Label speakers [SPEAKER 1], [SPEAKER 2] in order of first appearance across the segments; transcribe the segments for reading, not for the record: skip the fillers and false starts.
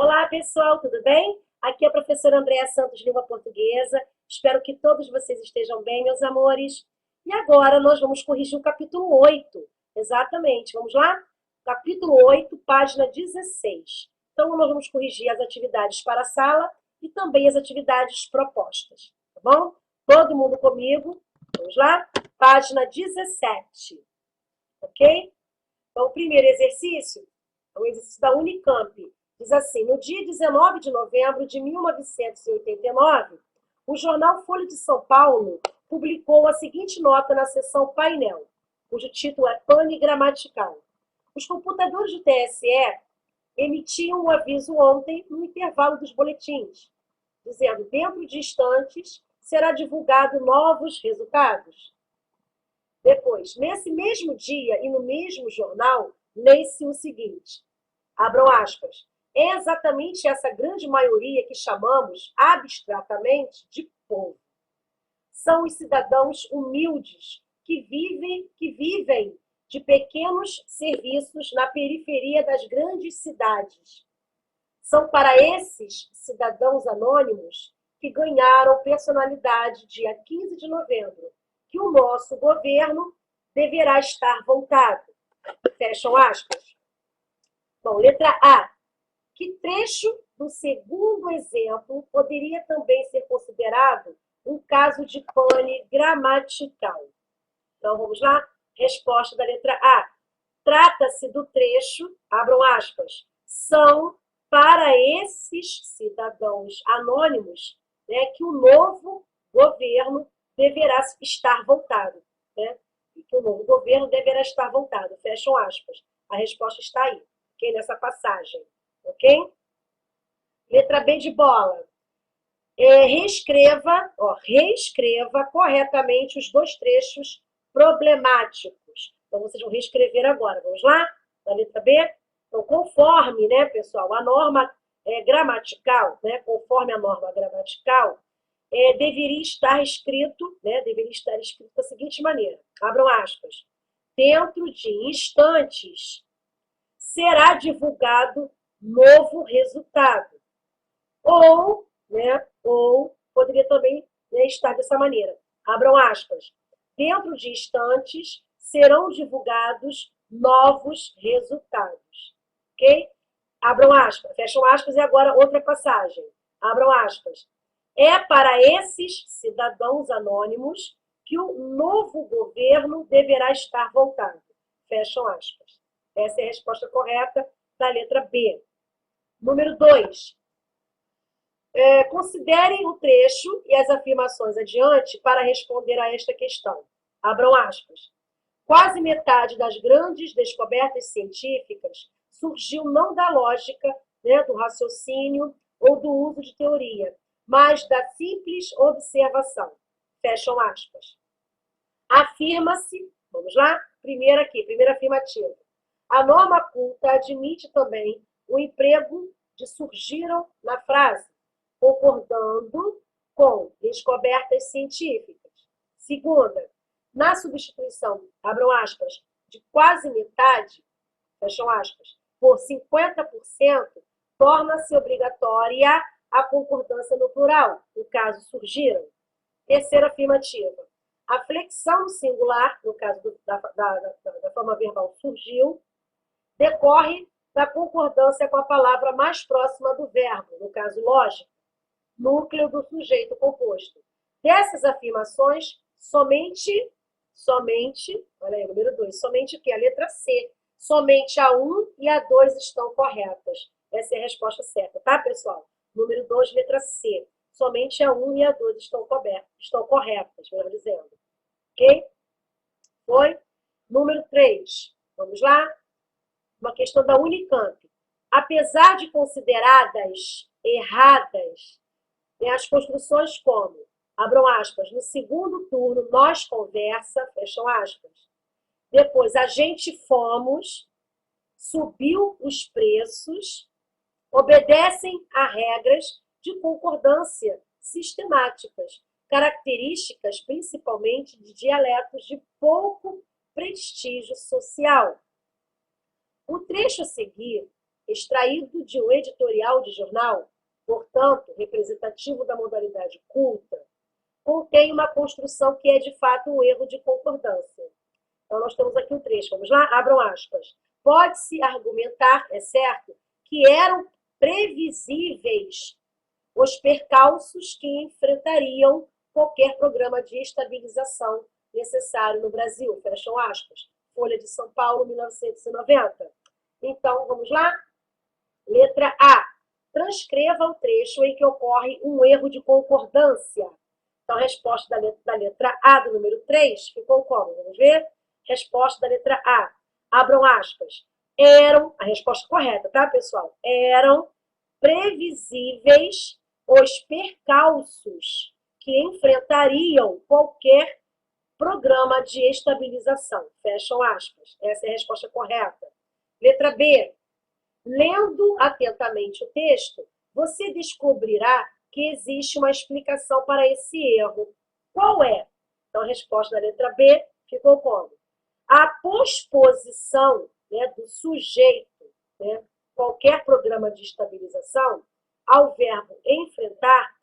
[SPEAKER 1] Olá, pessoal, tudo bem? Aqui é a professora Andréa Santos, língua portuguesa. Espero que todos vocês estejam bem, meus amores. E agora nós vamos corrigir o capítulo 8. Exatamente, vamos lá? Capítulo 8, página 16. Então, nós vamos corrigir as atividades para a sala e também as atividades propostas, tá bom? Todo mundo comigo? Vamos lá? Página 17, ok? Então, o primeiro exercício é o exercício da Unicamp. Diz assim: no dia 19 de novembro de 1989, o jornal Folha de São Paulo publicou a seguinte nota na seção Painel, cujo título é Pane Gramatical. Os computadores do TSE emitiam um aviso ontem no intervalo dos boletins, dizendo: dentro de instantes será divulgado novos resultados. Depois, nesse mesmo dia e no mesmo jornal, lê-se o seguinte, abram aspas, é exatamente essa grande maioria que chamamos, abstratamente, de povo. São os cidadãos humildes que vivem de pequenos serviços na periferia das grandes cidades. São para esses cidadãos anônimos que ganharam personalidade dia 15 de novembro, que o nosso governo deverá estar voltado. Fecham aspas. Bom, letra A. Que trecho do segundo exemplo poderia também ser considerado um caso de pane gramatical? Então, vamos lá? Resposta da letra A. Trata-se do trecho, abram aspas, são para esses cidadãos anônimos, né, que o novo governo deverá estar voltado. Né? E que o novo governo deverá estar voltado. Fecham aspas. A resposta está aí, ok? Nessa passagem. Ok? Letra B de bola. Reescreva corretamente os dois trechos problemáticos. Então, vocês vão reescrever agora. Vamos lá? Na letra B? Então, conforme, né, pessoal, a norma gramatical, né, conforme a norma gramatical, deveria estar escrito da seguinte maneira. Abram aspas. Dentro de instantes, será divulgado novo resultado. Ou poderia também, né, estar dessa maneira. Abram aspas. Dentro de instantes, serão divulgados novos resultados. Ok? Abram aspas, fecham aspas e agora outra passagem. Abram aspas. É para esses cidadãos anônimos que o novo governo deverá estar voltado. Fecham aspas. Essa é a resposta correta da letra B. Número 2. Considerem o trecho e as afirmações adiante para responder a esta questão. Abram aspas. Quase metade das grandes descobertas científicas surgiu não da lógica, né, do raciocínio ou do uso de teoria, mas da simples observação. Fecham aspas. Afirma-se, vamos lá? Primeira afirmativa. A norma culta admite também o emprego de surgiram na frase, concordando com descobertas científicas. Segunda, na substituição, abram aspas, de quase metade, fecham aspas, por 50%, torna-se obrigatória a concordância no plural, no caso surgiram. Terceira afirmativa, a flexão no singular, no caso da forma verbal surgiu, decorre da concordância com a palavra mais próxima do verbo, no caso lógico, núcleo do sujeito composto. Dessas afirmações, somente, olha aí, número 2, somente o que? A letra C. Somente a 1 e a 2 estão corretas. Essa é a resposta certa, tá, pessoal? Número 2, letra C. Somente a 1 e a 2 estão corretas, melhor dizendo. Ok? Foi? Número 3. Vamos lá? Uma questão da Unicamp. Apesar de consideradas erradas, as construções como, abram aspas, no segundo turno nós conversa, fecham aspas. Depois, a gente fomos, subiu os preços, obedecem a regras de concordância sistemáticas, características principalmente de dialetos de pouco prestígio social. O trecho a seguir extraído de um editorial de jornal, portanto, representativo da modalidade culta, contém uma construção que é, de fato, um erro de concordância. Então, nós temos aqui um trecho. Vamos lá? Abram aspas. Pode-se argumentar, é certo, que eram previsíveis os percalços que enfrentariam qualquer programa de estabilização necessário no Brasil. Fecham aspas. Folha de São Paulo, 1990. Então, vamos lá? Letra A. Transcreva o trecho em que ocorre um erro de concordância. Então, a resposta da letra A do número 3 ficou como? Vamos ver? Resposta da letra A. Abram aspas. Eram, a resposta correta, tá, pessoal? Eram previsíveis os percalços que enfrentariam qualquer programa de estabilização. Fecham aspas. Essa é a resposta correta. Letra B. Lendo atentamente o texto, você descobrirá que existe uma explicação para esse erro. Qual é? Então, a resposta da letra B ficou como? A posposição, né, do sujeito, né, qualquer programa de estabilização, ao verbo enfrentar,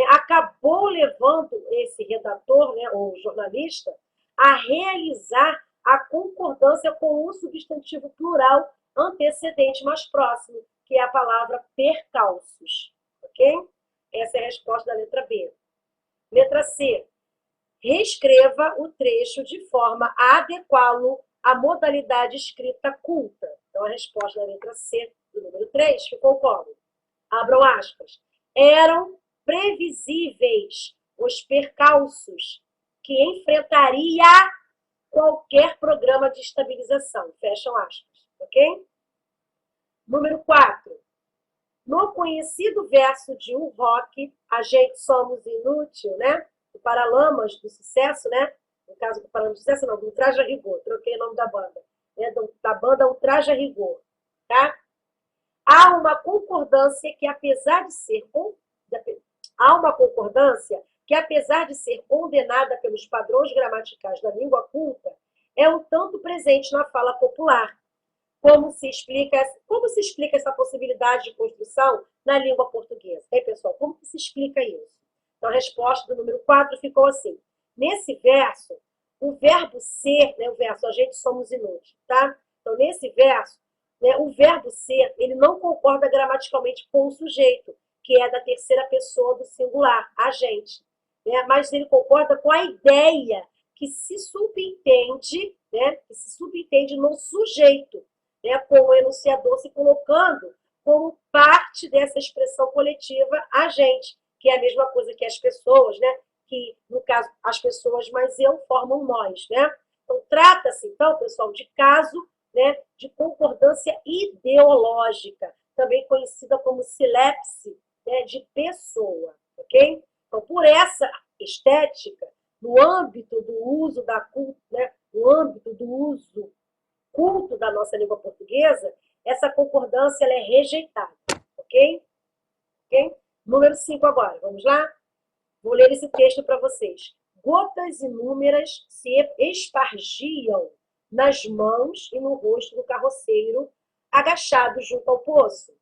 [SPEAKER 1] acabou levando esse redator, né, ou jornalista, a realizar a concordância com o substantivo plural antecedente mais próximo, que é a palavra percalços. Ok? Essa é a resposta da letra B. Letra C. Reescreva o trecho de forma a adequá-lo à modalidade escrita culta. Então, a resposta da letra C, do número 3, ficou como? Abram aspas. Eram previsíveis os percalços que enfrentaria qualquer programa de estabilização. Fecham aspas. Ok? Número 4. No conhecido verso de um rock, a gente somos inútil, né? Do Paralamas do Sucesso, né? No caso do Paralamas do Sucesso, não, do Traje a Rigor. Troquei o nome da banda. Né? Da banda O Traje a Rigor. Tá? Há uma concordância que, apesar de ser condenada pelos padrões gramaticais da língua culta, é um tanto presente na fala popular. Como se explica essa possibilidade de construção na língua portuguesa? Pessoal, como que se explica isso? Então, a resposta do número 4 ficou assim. Nesse verso, o verbo ser, né, o verso a gente somos inúteis, tá? Então, nesse verso, né, o verbo ser, ele não concorda gramaticalmente com o sujeito, que é da terceira pessoa do singular, a gente. Né? Mas ele concorda com a ideia que se subentende, né, no sujeito, né, com o enunciador se colocando como parte dessa expressão coletiva a gente, que é a mesma coisa que as pessoas, né, que, no caso, as pessoas mais eu formam nós. Né? Então, trata-se, então, pessoal, de caso, né, de concordância ideológica, também conhecida como silepse, né, de pessoa. Ok? Então, por essa estética, no âmbito do uso da culto, né, no âmbito do uso culto da nossa língua portuguesa, essa concordância ela é rejeitada. Ok? Ok? Número 5 agora. Vamos lá? Vou ler esse texto para vocês. Gotas inúmeras se espargiam nas mãos e no rosto do carroceiro, agachado junto ao poço.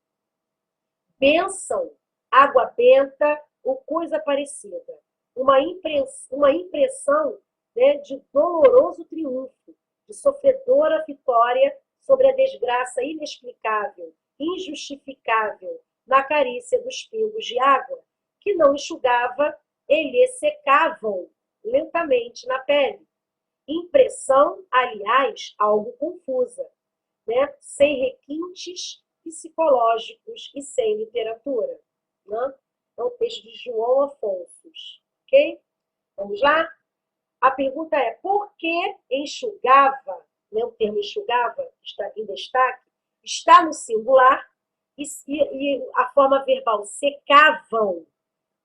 [SPEAKER 1] Bênção, água benta ou coisa parecida. Uma impressão, né, de doloroso triunfo, de sofredora vitória sobre a desgraça inexplicável, injustificável, na carícia dos pingos de água, que não enxugava e lhe secavam lentamente na pele. Impressão, aliás, algo confusa, né? Sem requintes psicológicos e sem literatura. Né? É o texto de João Afonso. Ok? Vamos lá? A pergunta é, por que enxugava, né, o termo enxugava está em destaque, está no singular e a forma verbal secavam,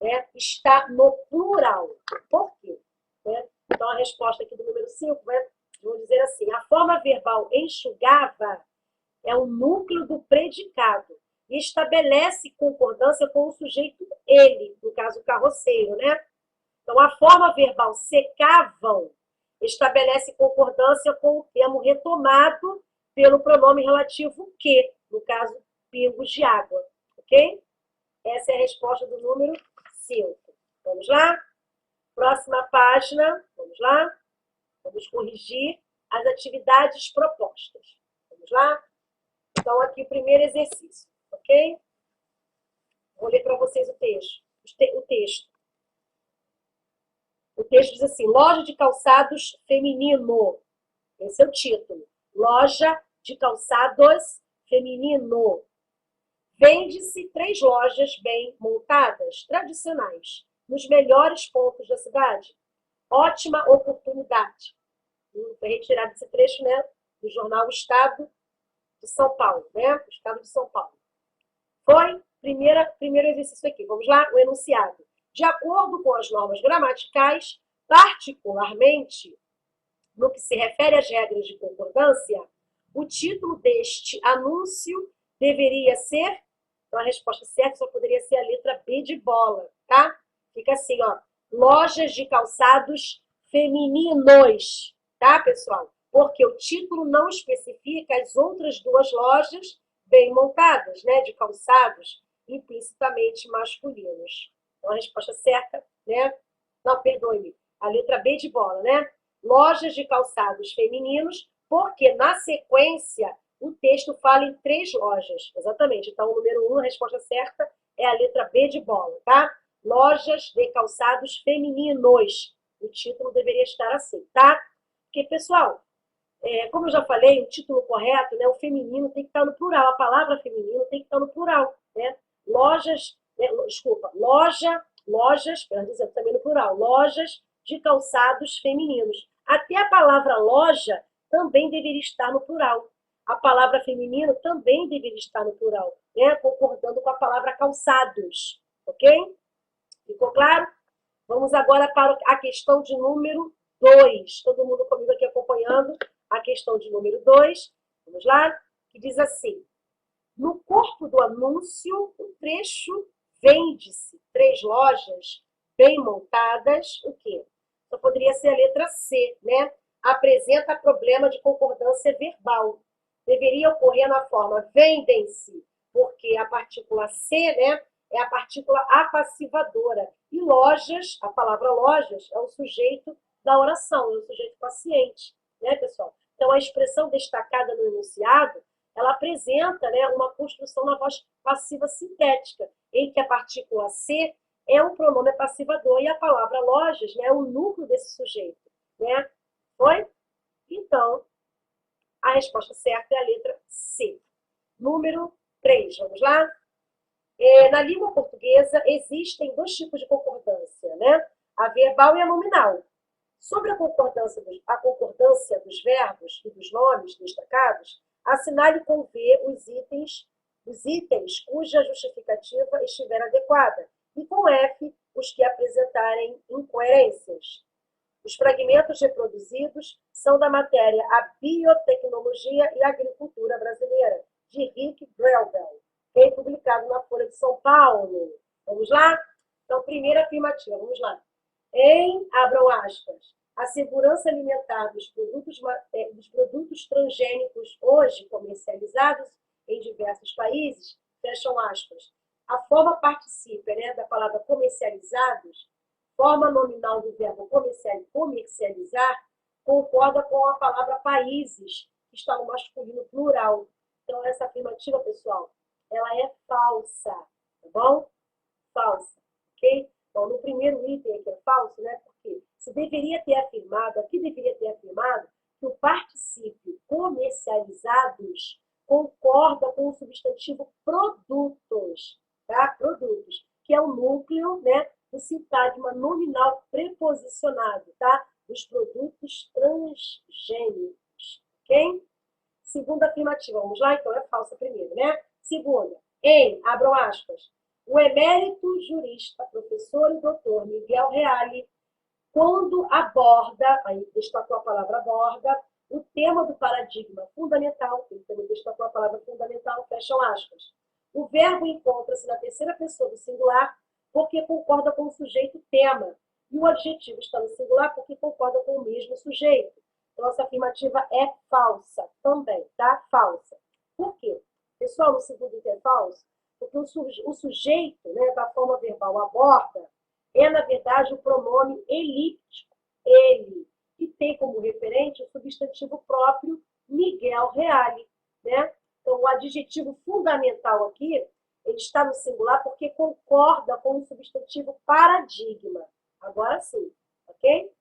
[SPEAKER 1] né, está no plural. Por quê? Né? Então, a resposta aqui do número 5, né, vamos dizer assim, a forma verbal enxugava é o núcleo do predicado e estabelece concordância com o sujeito ele, no caso, o carroceiro, né? Então, a forma verbal secavam estabelece concordância com o termo retomado pelo pronome relativo que, no caso, pingos de água, ok? Essa é a resposta do número 5. Vamos lá? Próxima página, vamos lá? Vamos corrigir as atividades propostas. Vamos lá? Então, aqui o primeiro exercício, ok? Vou ler para vocês o texto. O texto diz assim: loja de calçados feminino. Esse é o título. Loja de calçados feminino. Vende-se 3 lojas bem montadas, tradicionais, nos melhores pontos da cidade. Ótima oportunidade. Foi retirado esse trecho, né, do jornal Estado de São Paulo, né? O Estado de São Paulo. Foi primeiro exercício aqui. Vamos lá? O enunciado. De acordo com as normas gramaticais, particularmente no que se refere às regras de concordância, o título deste anúncio deveria ser, então a resposta certa só poderia ser a letra B de bola, tá? Fica assim, ó, lojas de calçados femininos, tá, pessoal? Porque o título não especifica as outras 2 lojas bem montadas, né, de calçados implicitamente masculinos. Então a resposta certa, né? Não, perdoe-me, a letra B de bola, né? Lojas de calçados femininos, porque na sequência o texto fala em 3 lojas. Exatamente. Então, o número 1, a resposta certa é a letra B de bola, tá? Lojas de calçados femininos. O título deveria estar assim, tá? Porque, pessoal, como eu já falei, o título correto, né, o feminino tem que estar no plural. A palavra feminino tem que estar no plural, né? Lojas, lojas, para dizer também no plural, lojas de calçados femininos. Até a palavra loja também deveria estar no plural. A palavra feminino também deveria estar no plural, né? Concordando com a palavra calçados, ok? Ficou claro? Vamos agora para a questão de número 2. Todo mundo comigo aqui acompanhando a questão de número 2. Vamos lá? Que diz assim: no corpo do anúncio, o trecho vende-se 3 lojas bem montadas, o quê? Só poderia ser a letra C, né? Apresenta problema de concordância verbal. Deveria ocorrer na forma vendem-se, porque a partícula C, né, é a partícula apassivadora. E lojas, a palavra lojas, é o sujeito da oração, é o sujeito paciente, né, pessoal? Então, a expressão destacada no enunciado, ela apresenta, né, uma construção na voz passiva sintética, em que a partícula C é o pronome passivador e a palavra lojas, né, é o núcleo desse sujeito, né? Foi? Então, a resposta certa é a letra C. Número 3, vamos lá? Na língua portuguesa, existem 2 tipos de concordância, né? A verbal e a nominal. Sobre a concordância dos verbos e dos nomes destacados, assinale com V os itens cuja justificativa estiver adequada, e com F os que apresentarem incoerências. Os fragmentos reproduzidos são da matéria A Biotecnologia e a Agricultura Brasileira, de Rick Grelbel, publicado na Folha de São Paulo. Vamos lá? Então, primeira afirmativa, vamos lá. Abram aspas, a segurança alimentar dos produtos transgênicos hoje comercializados em diversos países, fecham aspas. A forma particípia, né, da palavra comercializados, forma nominal do verbo comercializar, concorda com a palavra países, que está no masculino plural. Então, essa afirmativa, pessoal, ela é falsa, tá bom? Falsa, ok? Então, no primeiro item aqui é falso, né? Porque se deveria ter afirmado, aqui deveria ter afirmado que o particípio comercializados concorda com o substantivo produtos, tá? Produtos, que é o núcleo, né, do sintagma nominal preposicionado, tá? Dos produtos transgênicos, ok? Segunda afirmativa, vamos lá? Então, é falsa primeiro, né? Segunda, abram aspas, o emérito jurista, professor e doutor Miguel Reale, quando aborda, aí destacou a palavra aborda, o tema do paradigma fundamental, ele também destacou a palavra fundamental, fecham aspas. O verbo encontra-se na terceira pessoa do singular porque concorda com o sujeito tema, e o adjetivo está no singular porque concorda com o mesmo sujeito. Então, essa afirmativa é falsa também, tá? Falsa. Por quê? Pessoal, no segundo interfalso, porque o sujeito, né, da forma verbal aborda é, na verdade, o pronome elíptico, ele, que tem como referente o substantivo próprio Miguel Reale, né? Então, o adjetivo fundamental aqui, ele está no singular porque concorda com o substantivo paradigma. Agora sim, ok?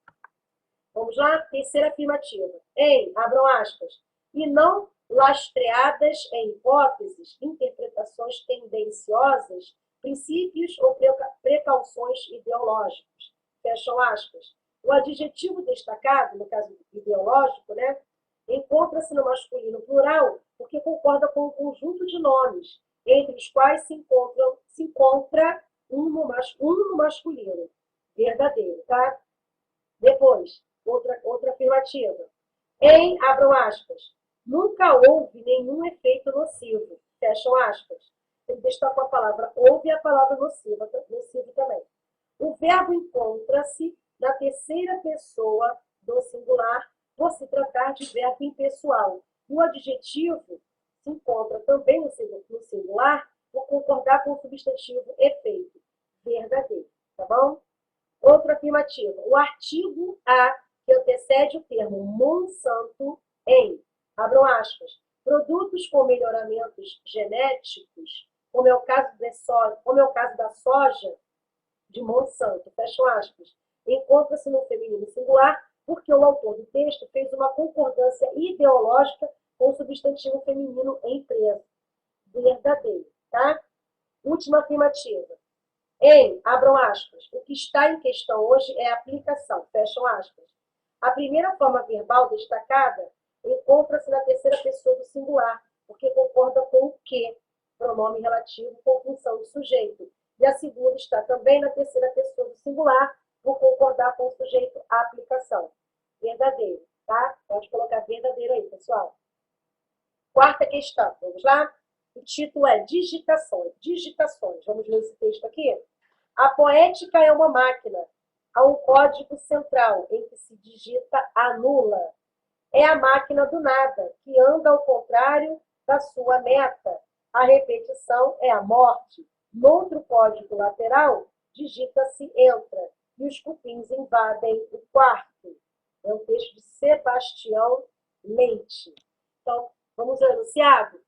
[SPEAKER 1] Vamos lá? Terceira afirmativa. Abram aspas, e não lastreadas em hipóteses, interpretações tendenciosas, princípios ou precauções ideológicas. Fecham aspas. O adjetivo destacado, no caso ideológico, né, encontra-se no masculino plural porque concorda com um conjunto de nomes, entre os quais se encontra um no masculino. Verdadeiro, tá? Depois, outra afirmativa. Abram aspas, nunca houve nenhum efeito nocivo. Fecham aspas. Ele destacou a palavra houve e a palavra nocivo também. O verbo encontra-se na terceira pessoa do singular por se tratar de verbo impessoal. O adjetivo se encontra também no singular por concordar com o substantivo efeito. Verdadeiro. Tá bom? Outra afirmativa. O artigo A, que antecede o termo Monsanto abram aspas, produtos com melhoramentos genéticos, como é o caso da soja de Monsanto, fecham aspas, encontra-se no feminino singular porque o autor do texto fez uma concordância ideológica com o substantivo feminino empresa. Verdadeiro, tá? Última afirmativa. Abram aspas, o que está em questão hoje é a aplicação, fecham aspas. A primeira forma verbal destacada encontra-se na terceira pessoa do singular, porque concorda com o que, pronome relativo com função de sujeito. E a segunda está também na terceira pessoa do singular, por concordar com o sujeito à aplicação. Verdadeiro, tá? Pode colocar verdadeiro aí, pessoal. Quarta questão, vamos lá? O título é Digitações. Vamos ler esse texto aqui? A poética é uma máquina. Há um código central em que se digita anula. É a máquina do nada, que anda ao contrário da sua meta. A repetição é a morte. Noutro código lateral, digita-se entra. E os cupins invadem o quarto. É um texto de Sebastião Leite. Então, vamos ao enunciado?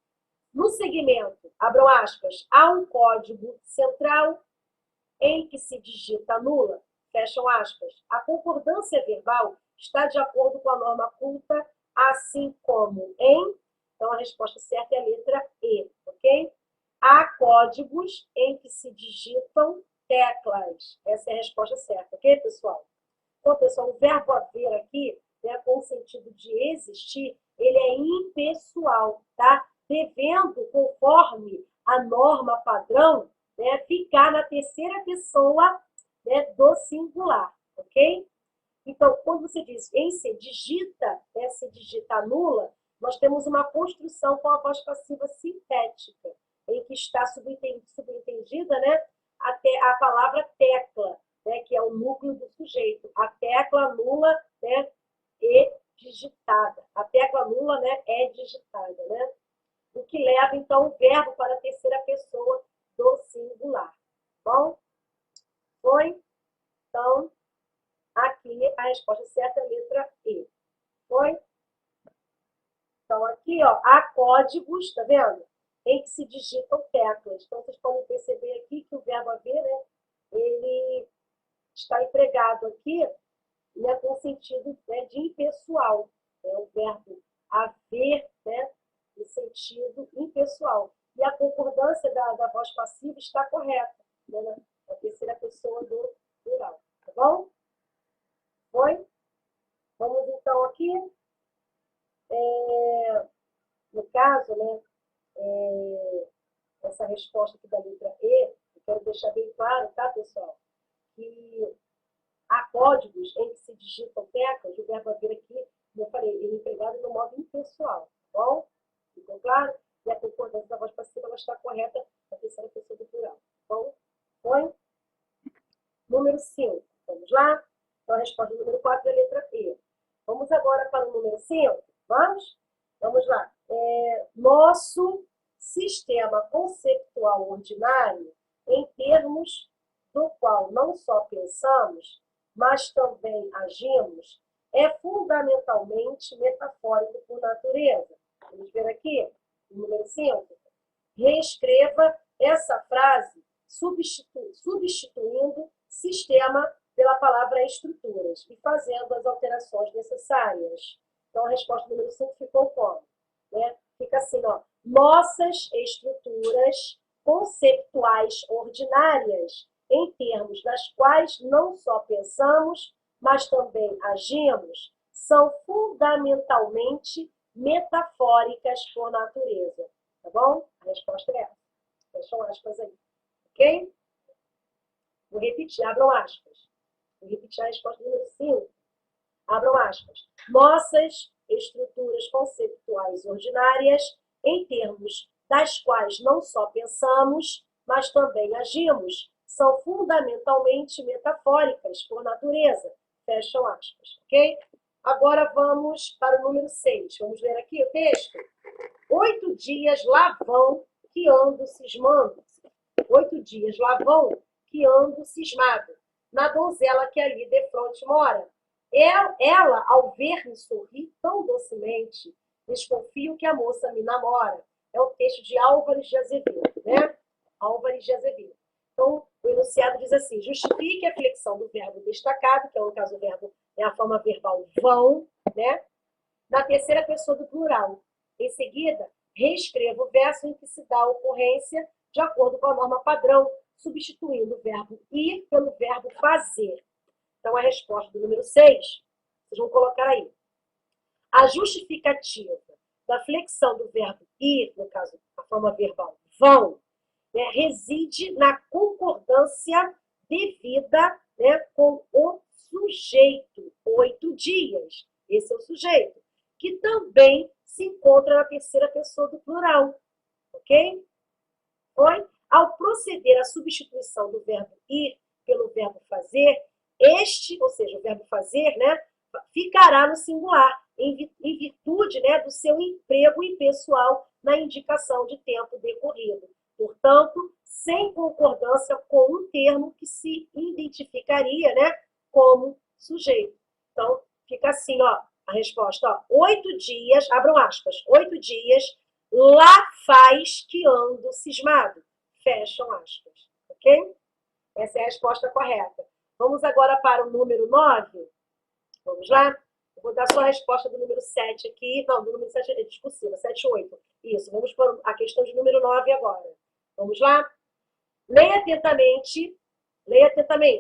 [SPEAKER 1] No segmento, abram aspas, há um código central em que se digita nula, fecham aspas. A concordância verbal está de acordo com a norma culta, assim como em. Então, a resposta certa é a letra E, ok? Há códigos em que se digitam teclas. Essa é a resposta certa, ok, pessoal? Então, pessoal, o verbo haver aqui, né, com o sentido de existir, ele é impessoal, tá? Devendo, conforme a norma padrão, né, ficar na terceira pessoa, né, do singular, ok? Então, quando você diz em se digita, né, se digita nula, nós temos uma construção com a voz passiva sintética, em que está subentendida, né, até a palavra tecla, né, que é o núcleo do sujeito. A tecla nula, né, é digitada. A tecla nula, né, é digitada, né? O que leva, então, o verbo para a terceira pessoa do singular. Bom? Foi? Então, aqui a resposta certa é a letra E. Foi? Então, aqui, ó, há códigos, tá vendo? Em que se digitam teclas. Então, vocês podem perceber aqui que o verbo haver, né, ele está empregado aqui, né, com o sentido, né, de impessoal. É o verbo haver, né, no sentido impessoal. E a concordância da voz passiva está correta, né, na terceira pessoa do plural. Tá bom? Foi? Vamos então aqui. No caso, né, essa resposta aqui da letra E, eu quero deixar bem claro, tá, pessoal? Que há códigos em que se digitam teclas, o verbo haver aqui, como eu falei, ele é empregado no modo impessoal, tá bom? Ficou claro? E a concordância da voz passiva ela está correta na terceira pessoa do plural. Bom, foi? Número 5. Vamos lá? Então, a resposta número 4 é a letra E. Vamos agora para o número 5? Vamos? Vamos lá. Nosso sistema conceptual ordinário em termos do qual não só pensamos, mas também agimos, é fundamentalmente metafórico por natureza. Vamos ver aqui, número 5. Reescreva essa frase substituindo sistema pela palavra estruturas e fazendo as alterações necessárias. Então, a resposta número 5 ficou como? Né? Fica assim, ó. Nossas estruturas conceptuais ordinárias, em termos das quais não só pensamos, mas também agimos, são fundamentalmente metafóricas por natureza. Tá bom? A resposta é essa. Fecham aspas aí. Ok? Vou repetir, abram aspas. Vou repetir a resposta número 5. Abram aspas. Nossas estruturas conceptuais ordinárias, em termos das quais não só pensamos, mas também agimos, são fundamentalmente metafóricas por natureza. Fecham aspas, ok? Agora vamos para o número 6. Vamos ler aqui o texto? 8 dias lá vão que ando cismando. 8 dias lá vão que ando cismado. Na donzela que ali defronte mora. Ela, ao ver-me sorrir tão docemente, desconfio que a moça me namora. É o texto de Álvares de Azevedo, né? Álvares de Azevedo. Então, o enunciado diz assim: justifique a flexão do verbo destacado, que é, no caso, o verbo é a forma verbal vão, né? Na terceira pessoa do plural. Em seguida, reescreva o verso em que se dá a ocorrência de acordo com a norma padrão, substituindo o verbo ir pelo verbo fazer. Então, a resposta do número 6, vocês vão colocar aí. A justificativa da flexão do verbo ir, no caso, a forma verbal vão, né, reside na concordância devida, né, com o sujeito. 8 dias. Esse é o sujeito. Que também se encontra na terceira pessoa do plural. Ok? Foi? Ao proceder à substituição do verbo ir pelo verbo fazer, este, ou seja, o verbo fazer, né, ficará no singular, em virtude, né, do seu emprego impessoal na indicação de tempo decorrido. Portanto, sem concordância com um termo que se identificaria, né, como sujeito. Então, fica assim, ó, a resposta, ó, 8 dias, abram aspas, 8 dias, lá faz que ando cismado. Fecham aspas, ok? Essa é a resposta correta. Vamos agora para o número 9. Vamos lá? Eu vou dar só a resposta do número 7 aqui. Não, do número 7 é discussível, 7 e 8. Isso, vamos para a questão de número 9 agora. Vamos lá? Leia atentamente,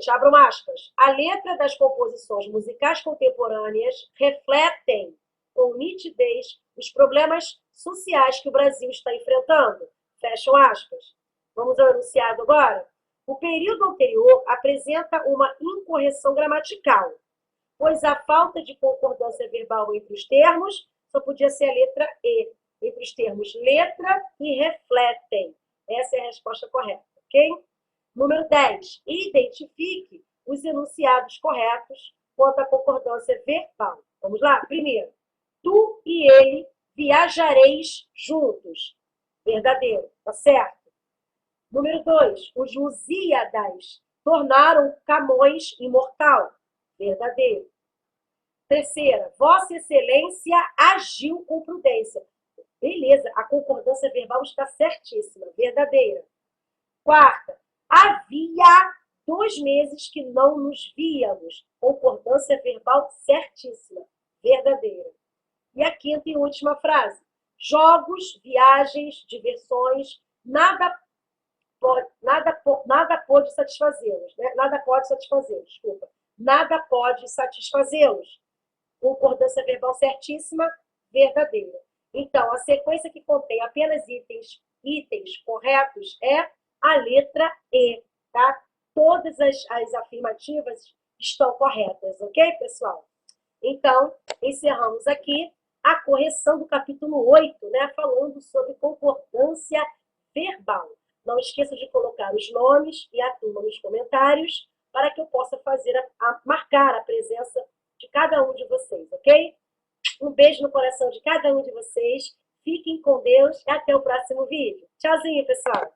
[SPEAKER 1] abram aspas. A letra das composições musicais contemporâneas refletem com nitidez os problemas sociais que o Brasil está enfrentando. Fecham aspas. Vamos ao enunciado agora? O período anterior apresenta uma incorreção gramatical, pois a falta de concordância verbal entre os termos só podia ser a letra E, entre os termos letra e refletem. Essa é a resposta correta, ok? Número 10. Identifique os enunciados corretos quanto à concordância verbal. Vamos lá? Primeiro, tu e ele viajareis juntos. Verdadeiro, tá certo? Número 2. Os Lusíadas tornaram Camões imortal. Verdadeiro. Terceira, Vossa Excelência agiu com prudência. Beleza, a concordância verbal está certíssima. Verdadeira. Quarta, havia 2 meses que não nos víamos. Concordância verbal certíssima. Verdadeira. E a quinta e última frase. Jogos, viagens, diversões, nada pode satisfazê-los. Né? Nada pode satisfazê-los, desculpa. Nada pode satisfazê-los. Concordância verbal certíssima, verdadeira. Então, a sequência que contém apenas itens corretos é a letra E, tá? Todas as afirmativas estão corretas, ok, pessoal? Então, encerramos aqui a correção do capítulo 8, né, falando sobre concordância verbal. Não esqueça de colocar os nomes e a turma nos comentários para que eu possa marcar a presença de cada um de vocês, ok? Um beijo no coração de cada um de vocês. Fiquem com Deus e até o próximo vídeo. Tchauzinho, pessoal!